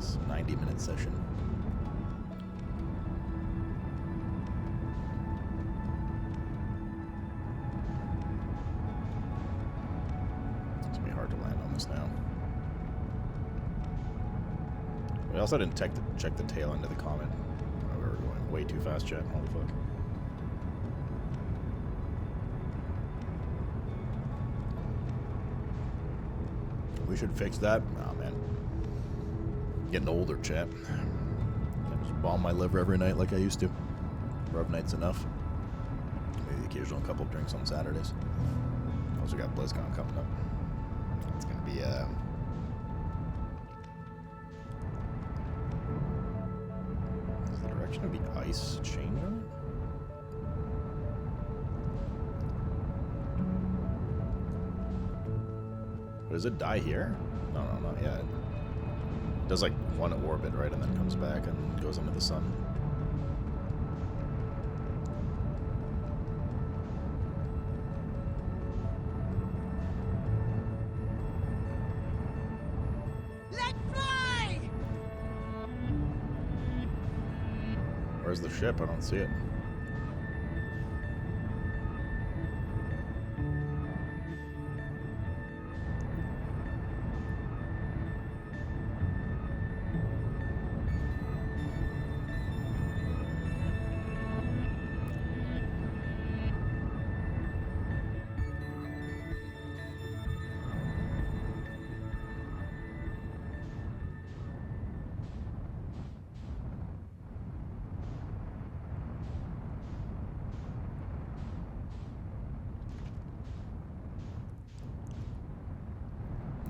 Nice. 90-minute session. It's gonna be hard to land on this now. We also didn't check the tail end of the comet. Oh, we were going way too fast, chat. Holy fuck. We should fix that. Oh man. Getting older, chat. I just bomb my liver every night like I used to. Rub night's enough. Maybe the occasional couple drinks on Saturdays. Also got BlizzCon coming up. It's gonna be Is the direction of the ice changing? Does it die here? No, not yet. It does like one orbit, right, and then comes back and goes into the sun. Let's fly! Where's the ship? I don't see it.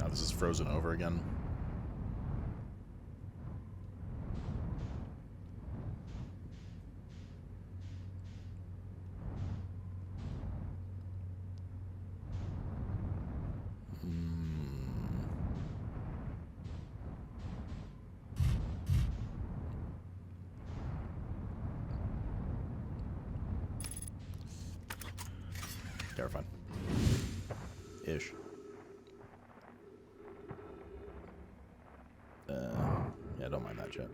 This is frozen over again. Terrifying. Ish. Yeah, don't mind that shit.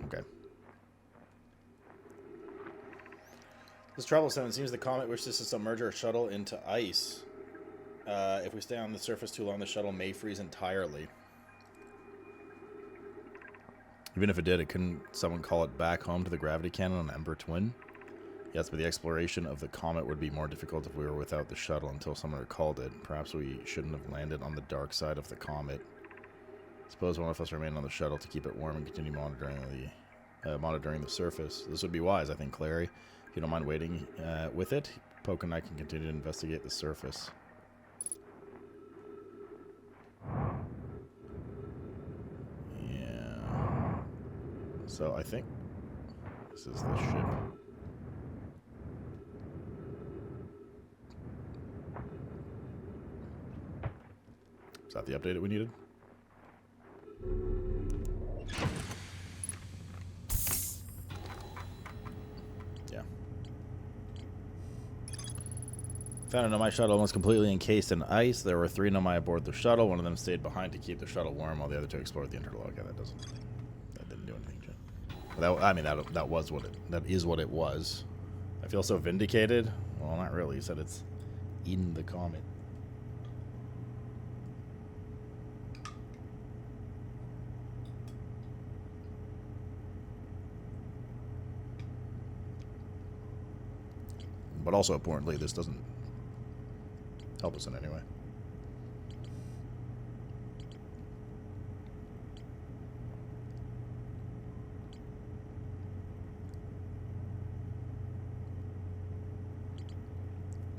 Okay. This travel sim, it seems the comet wishes to submerge our shuttle into ice. If we stay on the surface too long, the shuttle may freeze entirely. Even if it did, couldn't someone call it back home to the gravity cannon on Ember Twin? Yes, but the exploration of the comet would be more difficult if we were without the shuttle until someone recalled it. Perhaps we shouldn't have landed on the dark side of the comet. Suppose one of us remain on the shuttle to keep it warm and continue monitoring the surface. This would be wise, I think, Clary. If you don't mind waiting with it, Poke and I can continue to investigate the surface. So I think this is the ship. Is that the update that we needed? Yeah. Found a Nomai shuttle almost completely encased in ice. There were 3 Nomai aboard the shuttle. One of them stayed behind to keep the shuttle warm, while the other 2 explored the interlock. Yeah, that didn't do anything. I mean, that was what that is what it was. I feel so vindicated. Well, not really. He said it's in the comet. But also importantly, this doesn't help us in any way.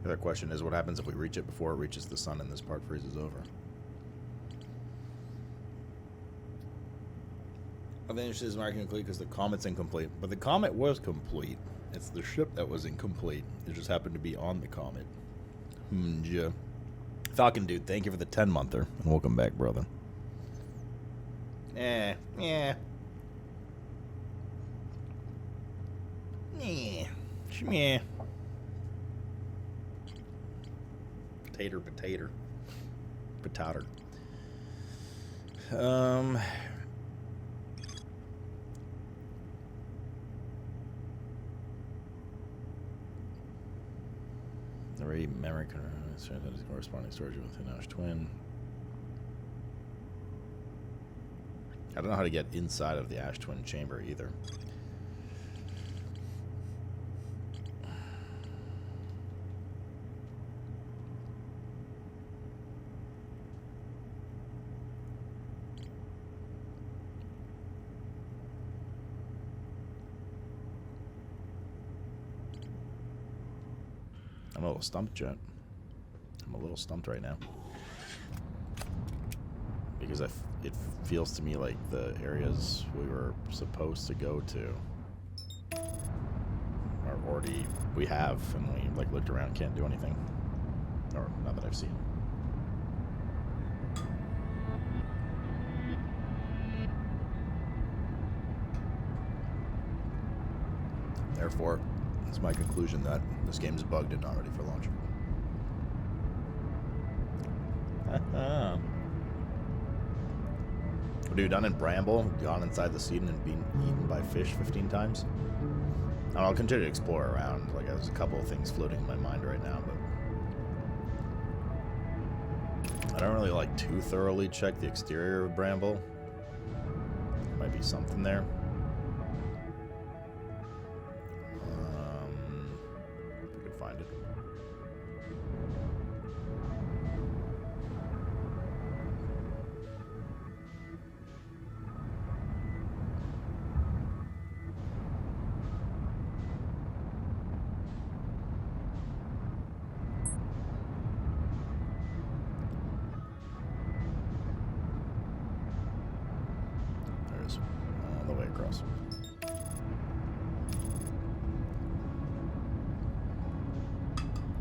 The other question is, what happens if we reach it before it reaches the sun and this part freezes over? I think this is marking complete because the comet's incomplete. But the comet was complete. It's the ship that was incomplete. It just happened to be on the comet. Yeah. Falcon Dude, thank you for the 10-monther. And welcome back, brother. Yeah. Shmeh. Potato. Potato. The rate memory corresponding storage within Ash Twin. I don't know how to get inside of the Ash Twin chamber either. I'm a little stumped, Jet. I'm a little stumped right now. Because it feels to me like the areas we were supposed to go to are already, we have, and we like looked around, can't do anything. Or not that I've seen. Therefore, it's my conclusion that this game is bugged and not ready for launch. What have you done in Bramble? Gone inside the Eden and been eaten by fish 15 times? And I'll continue to explore around. Like, there's a couple of things floating in my mind right now, but I don't really like too thoroughly check the exterior of Bramble. There might be something there. If we could find it. All the way across.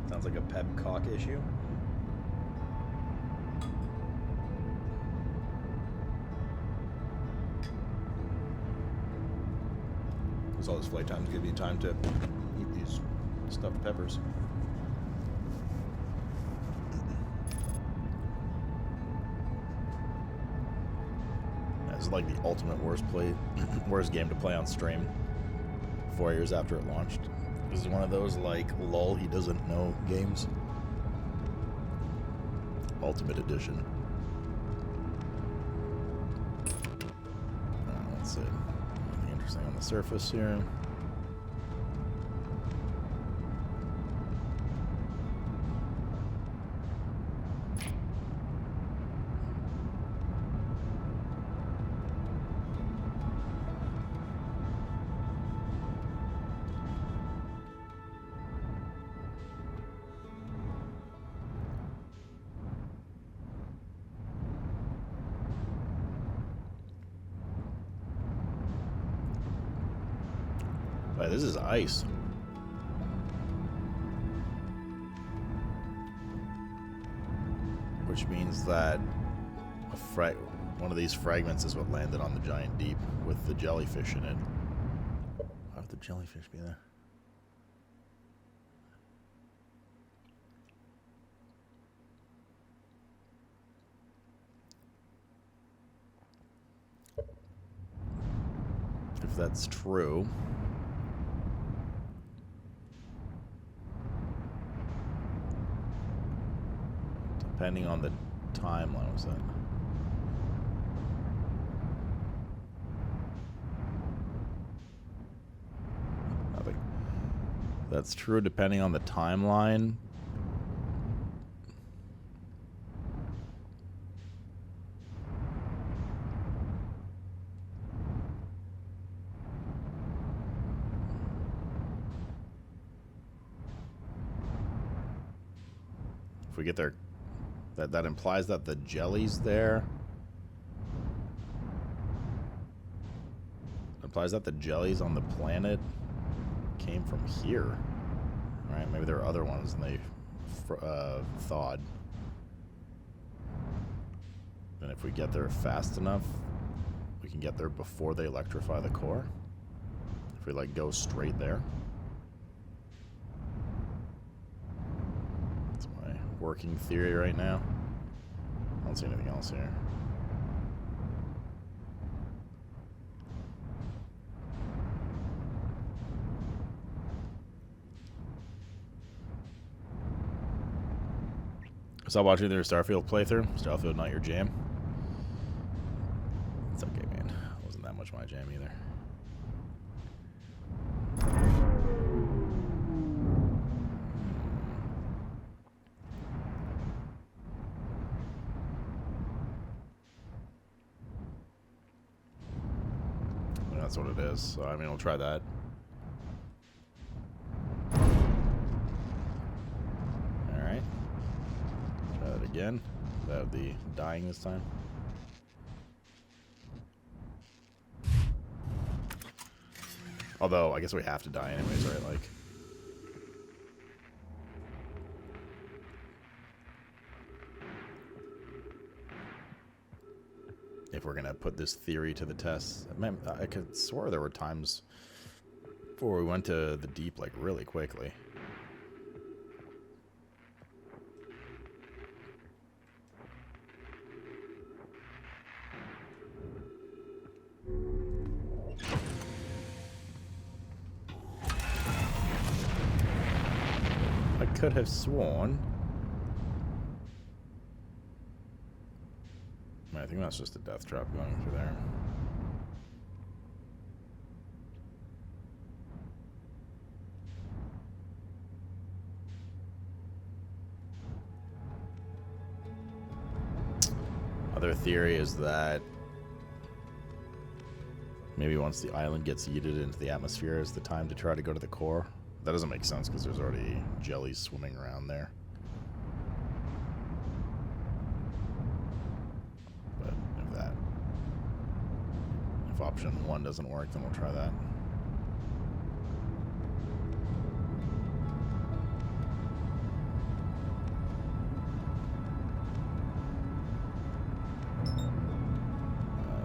Sounds like a Pepcock issue. Because all those flight times give you time to eat these stuffed peppers. This is like the ultimate worst game to play on stream 4 years after it launched. This is one of those like lol he doesn't know games. Ultimate edition. Let's see. Anything interesting on the surface here? This is ice. Which means that one of these fragments is what landed on the giant deep with the jellyfish in it. Why would the jellyfish be there? If that's true, depending on the timeline, was that? Nothing. That's true depending on the timeline. If we get there, that implies that the jelly's there. Implies that the jellies on the planet came from here. Right? Maybe there are other ones than they thawed. And if we get there fast enough, we can get there before they electrify the core. If we like go straight there. That's my working theory right now. I don't see anything else here. Stop watching their Starfield playthrough. Starfield not your jam. It's okay, man. It wasn't that much my jam either. That's what it is. So I mean, we'll try that. All right. Try that again. Without the dying this time. Although I guess we have to die anyways, right? Like. If we're gonna put this theory to the test. Man, I could swear there were times before we went to the deep like really quickly. I could have sworn. I think that's just a death trap going through there. Other theory is that maybe once the island gets yeeted into the atmosphere is the time to try to go to the core. That doesn't make sense because there's already jellies swimming around there. If option 1 doesn't work, then we'll try that.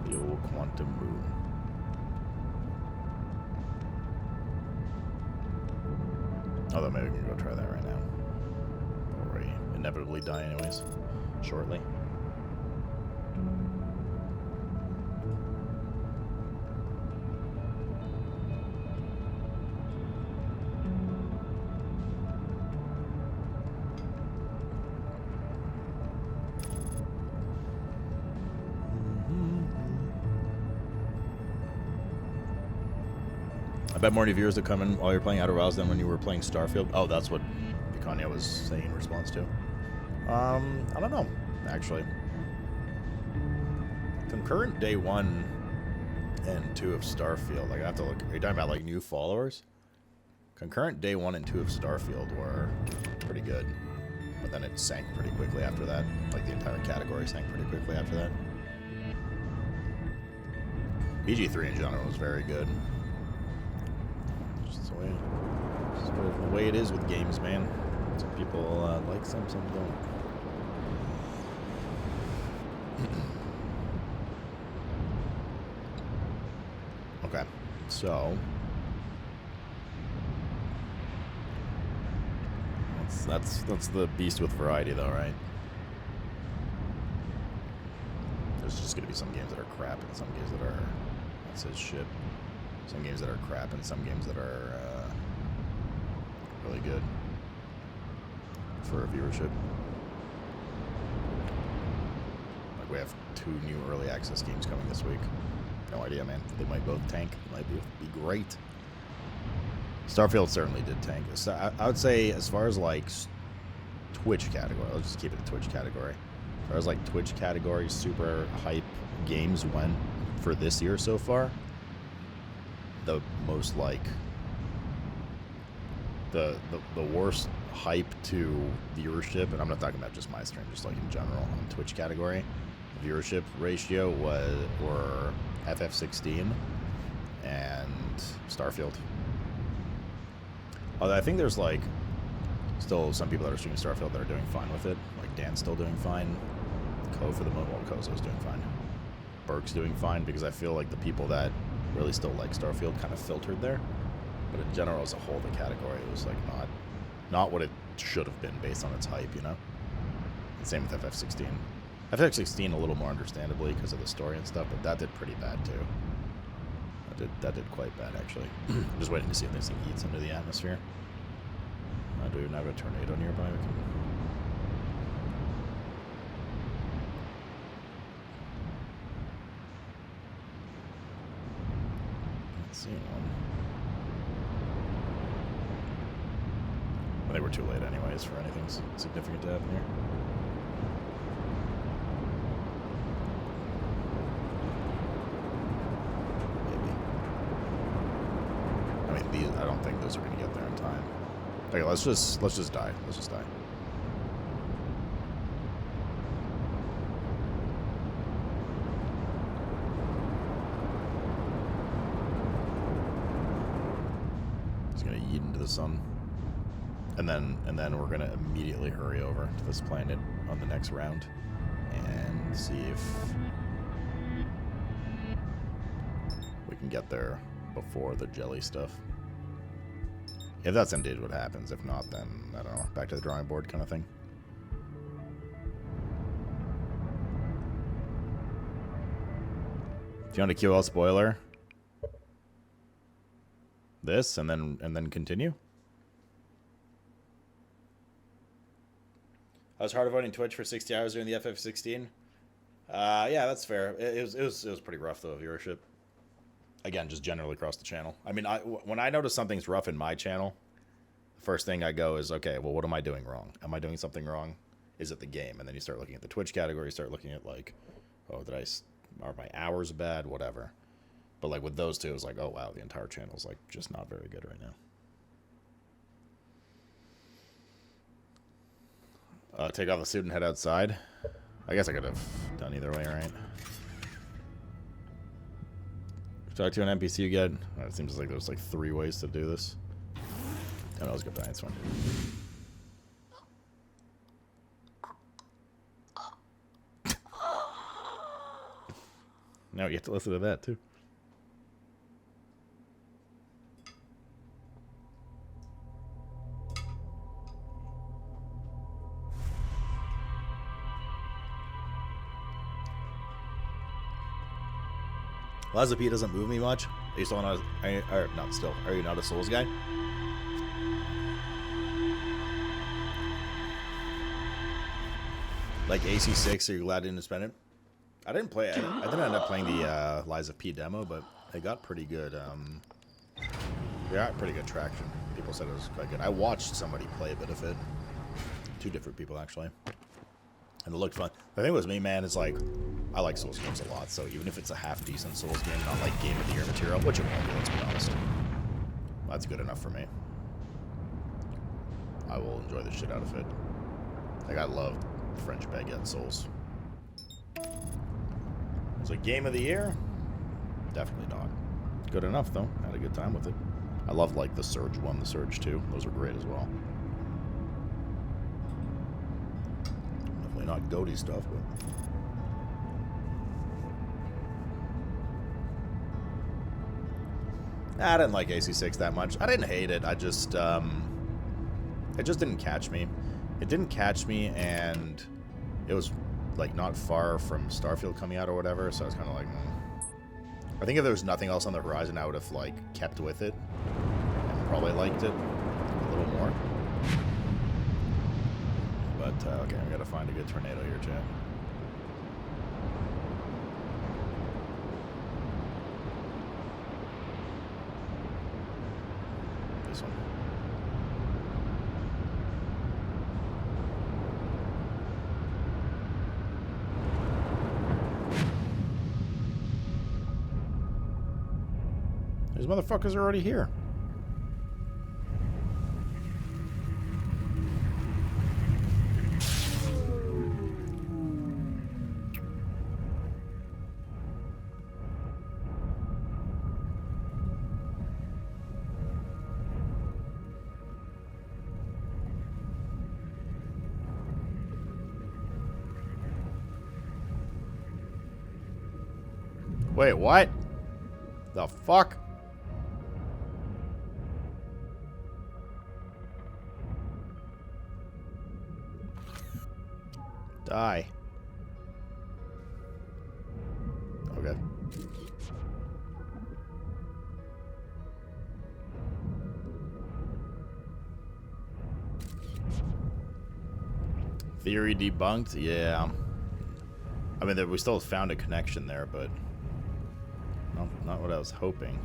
The old quantum moon. Although maybe we can go try that right now. Or we inevitably die anyways, shortly. I bet more of your viewers that come in while you're playing Outer Wilds than when you were playing Starfield. Oh, that's what Kanye was saying in response to. I don't know, actually. Concurrent day 1 and 2 of Starfield. Like, I have to look. Are you talking about like new followers? Concurrent day 1 and 2 of Starfield were pretty good, but then it sank pretty quickly after that. Like the entire category sank pretty quickly after that. BG3 in general was very good. Just the way it is with games, man. Some people like some don't. Okay, so that's the beast with variety, though, right? There's just gonna be some games that are crap and some games that are that says shit. Some games that are crap and some games that are really good for viewership. Like we have 2 new early access games coming this week. No idea, man. They might both tank. They might be great. Starfield certainly did tank. So I would say as far as like Twitch category, I'll just keep it a Twitch category. As far as like Twitch category, super hype games went for this year so far, the most like the worst hype to viewership, and I'm not talking about just my stream, just like in general on Twitch category, viewership ratio were FF16 and Starfield. Although I think there's like still some people that are streaming Starfield that are doing fine with it. Like Dan's still doing fine. Ko for the moment, well, Kozo's doing fine. Burke's doing fine, because I feel like the people that really still like Starfield, kind of filtered there. But in general, as a whole, the category was like not what it should have been based on its hype, you know? And same with FF16. FF16 a little more understandably because of the story and stuff, but that did pretty bad too. That did quite bad, actually. I'm just waiting to see if this thing eats into the atmosphere. Do we even have a tornado nearby? We can... Not seeing one. I think we're too late anyways for anything significant to happen here. Maybe. I mean, these, I don't think those are going to get there in time. Okay, let's just die. Let's just die. He's gonna yeet into the sun. And then we're gonna immediately hurry over to this planet on the next round and see if we can get there before the jelly stuff. If that's indeed what happens, if not, then I don't know, back to the drawing board kind of thing. If you want a QL spoiler, this and then continue. I was hard avoiding Twitch for 60 hours during the FF16. Yeah, that's fair. It was pretty rough though, viewership. Again, just generally across the channel. I mean, when I notice something's rough in my channel, the first thing I go is, okay, well, what am I doing wrong? Am I doing something wrong? Is it the game? And then you start looking at the Twitch category, you start looking at like, oh, are my hours bad? Whatever. But like with those two, it was like, oh wow, the entire channel's like just not very good right now. Take off the suit and head outside. I guess I could have done either way, right? Talk to an NPC again. It seems like there's like 3 ways to do this. Oh, no, let's go behind this one. Now you have to listen to that too. Liza P doesn't move me much. Are you still not? Not still. Are you not a Souls guy? Like AC6, are you glad I didn't spend it? I didn't play it. I didn't end up playing the Liza P demo, but it got pretty good. Pretty good traction. People said it was quite good. I watched somebody play a bit of it. 2 different people actually. And it looked fun. The thing with me, man, is like, I like Souls games a lot, so even if it's a half-decent Souls game, not like Game of the Year material, which it won't be, let's be honest. That's good enough for me. I will enjoy the shit out of it. Like, I love French Baguette Souls. It's like Game of the Year? Definitely not. Good enough, though. Had a good time with it. I love, like, the Surge 1, the Surge 2. Those are great as well. Not goaty stuff, but I didn't like AC6 that much. I didn't hate it. I just it just didn't catch me. It didn't catch me, and it was like not far from Starfield coming out or whatever. So I was kind of like, I think if there was nothing else on the horizon, I would have like kept with it and probably liked it a little more. But, okay, I gotta find a good tornado here, chat. This one. These motherfuckers are already here. Wait, what? The fuck? Die. Okay. Theory debunked? Yeah. I mean, we still found a connection there, but not what I was hoping.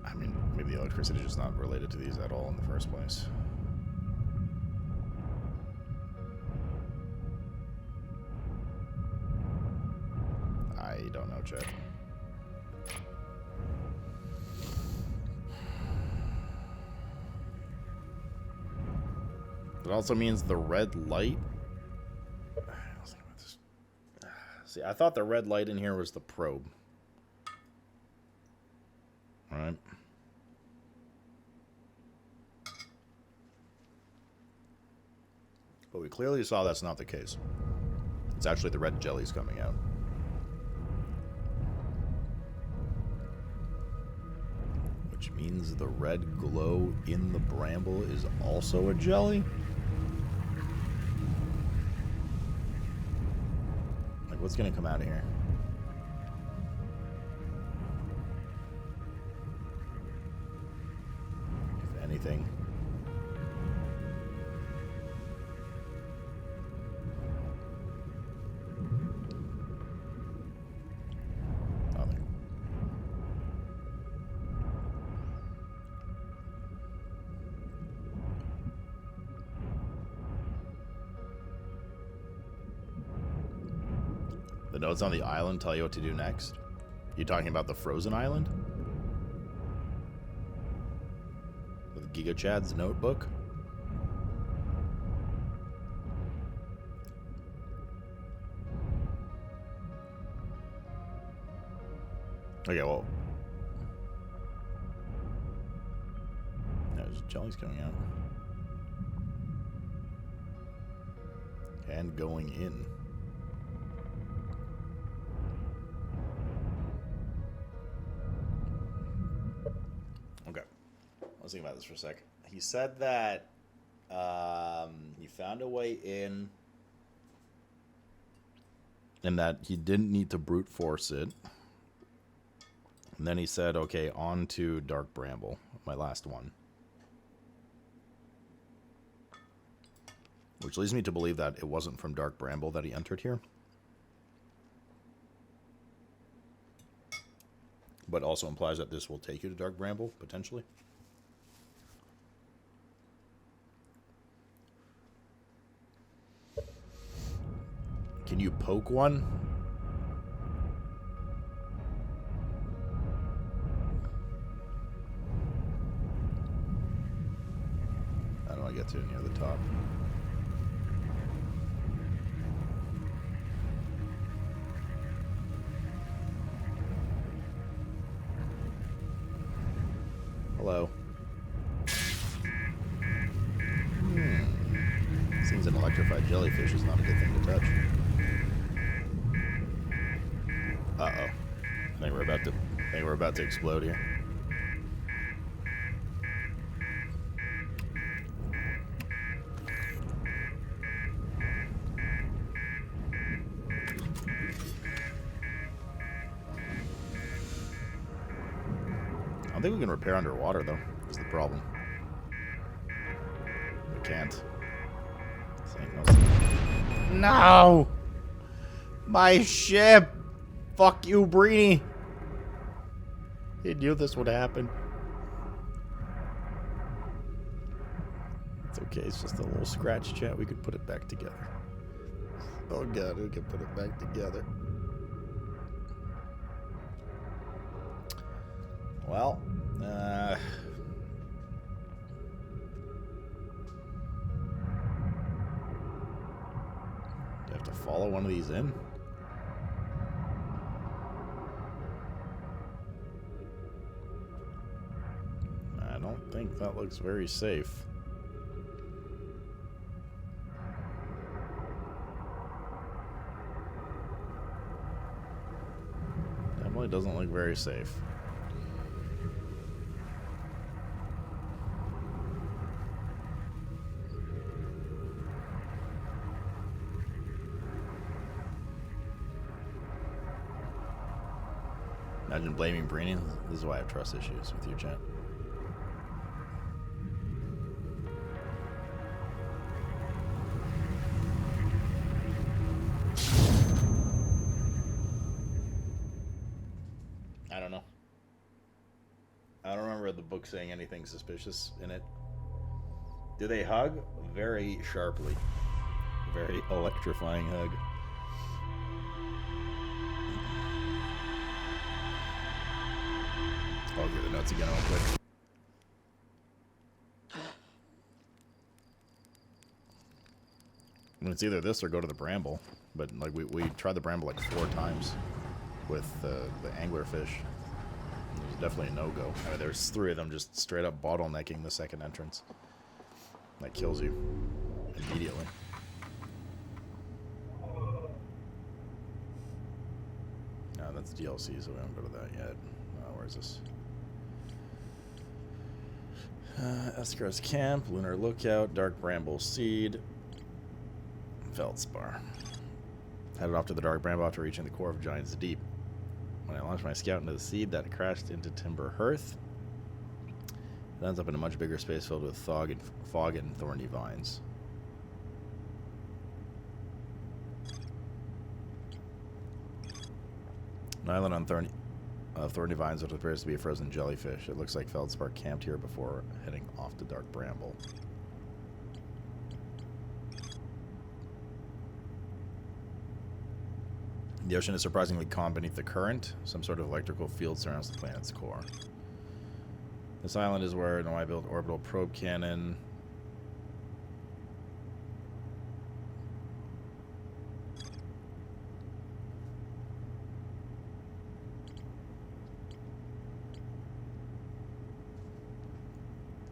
I mean, maybe the electricity is just not related to these at all in the first place. I don't know, Chet. It also means the red light. Let's think about this. See, I thought the red light in here was the probe. All right. But we clearly saw that's not the case. It's actually the red jellies coming out. Which means the red glow in the bramble is also a jelly? Like, what's gonna come out of here? If anything. Nothing. The notes on the island tell you what to do next? You talking about the frozen island? With Giga Chad's notebook? Okay, well. There's jellies coming out. And going in. Okay. Let's think about this for a sec. He said that he found a way in and that he didn't need to brute force it. And then he said, okay, on to Dark Bramble, my last one. Which leads me to believe that it wasn't from Dark Bramble that he entered here. But also implies that this will take you to Dark Bramble, potentially. Can you poke one? I don't want to get to it near the top. Hello. Seems an electrified jellyfish is not a good thing to touch. Uh-oh. I think we're about to explode here. I don't think we can repair underwater, though, is the problem. We can't. No! My ship! Fuck you, Breeny! He knew this would happen. It's okay, it's just a little scratch, chat. We could put it back together. Oh god, we can put it back together. Well, you have to follow one of these in. don't think that looks very safe. Definitely doesn't look very safe. Imagine blaming Brainy. This is why I have trust issues with you, chat. I don't know. I don't remember the book saying anything suspicious in it. Do they hug? Very sharply. Very electrifying hug. I'll get the notes again real quick. I mean, it's either this or go to the Bramble. But like we tried the Bramble like 4 times with the anglerfish. It was definitely a no-go. I mean, there's 3 of them just straight up bottlenecking the second entrance. That kills you immediately. No, that's DLC, so we don't go to that yet. Where is this? Escar's Camp, Lunar Lookout, Dark Bramble Seed, Feldspar. Headed off to the Dark Bramble after reaching the core of Giant's Deep. When I launched my scout into the seed, that crashed into Timber Hearth. It ends up in a much bigger space filled with fog and thorny vines. An island on thorny vines, which appears to be a frozen jellyfish. It looks like Feldspar camped here before heading off to Dark Bramble. The ocean is surprisingly calm beneath the current. Some sort of electrical field surrounds the planet's core. This island is where an I-built orbital probe cannon.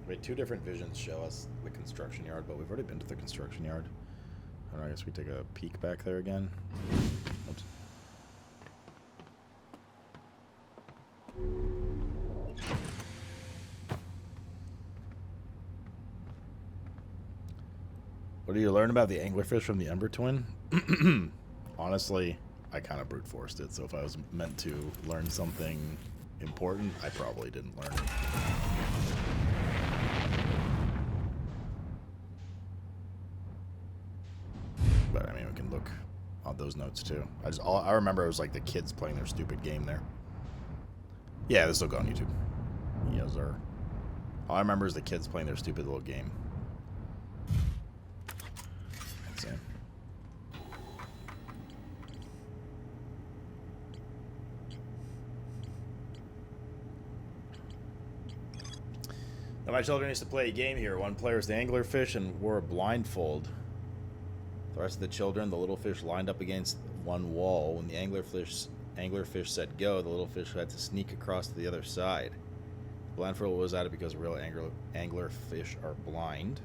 Wait, 2 different visions show us the construction yard, but we've already been to the construction yard. I don't know, I guess we take a peek back there again. Oops. What do you learn about the anglerfish from the Ember Twin? Honestly, I kind of brute forced it, so if I was meant to learn something important, I probably didn't learn it. But I mean, we can look on those notes too. I remember it was like the kids playing their stupid game there. Yeah, this will go on YouTube. Yes, sir. All I remember is the kids playing their stupid little game. That's it. Now, my children used to play a game here. One player was the anglerfish and wore a blindfold. The rest of the children, the little fish, lined up against one wall. When the anglerfish said go, the little fish had to sneak across to the other side. The blindfold was added because real anglerfish are blind.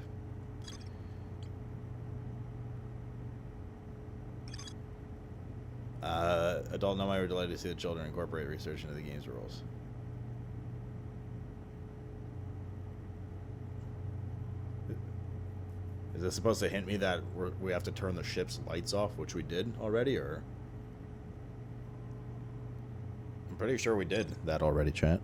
Adult Nomai were delighted to see the children incorporate research into the game's rules. Is this supposed to hint me that we have to turn the ship's lights off, which we did already, or? I'm pretty sure we did that already, chat.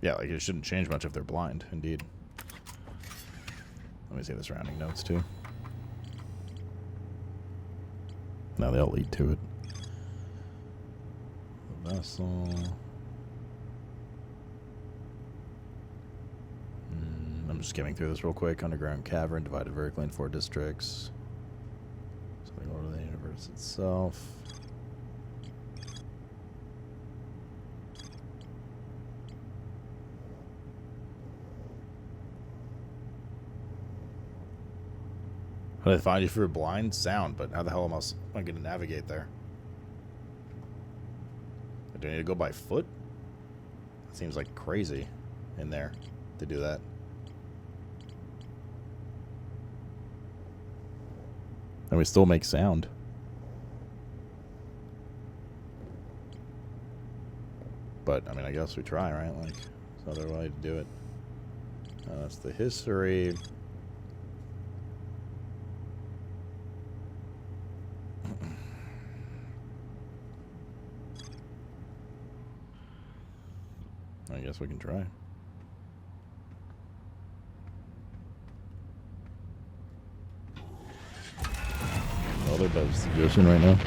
Yeah, like it shouldn't change much if they're blind, indeed. Let me see the surrounding notes, too. Now they all lead to it. The vessel. I'm just skimming through this real quick. Underground cavern divided vertically into 4 districts. Something over the universe itself. What did I find you for a blind sound? But how the hell am I going to navigate there? Do I need to go by foot? It seems like crazy in there to do that. And we still make sound. But, I mean, I guess we try, right? Like, there's no other way to do it. That's the history. I guess we can try. Well, they're both suggestion right now.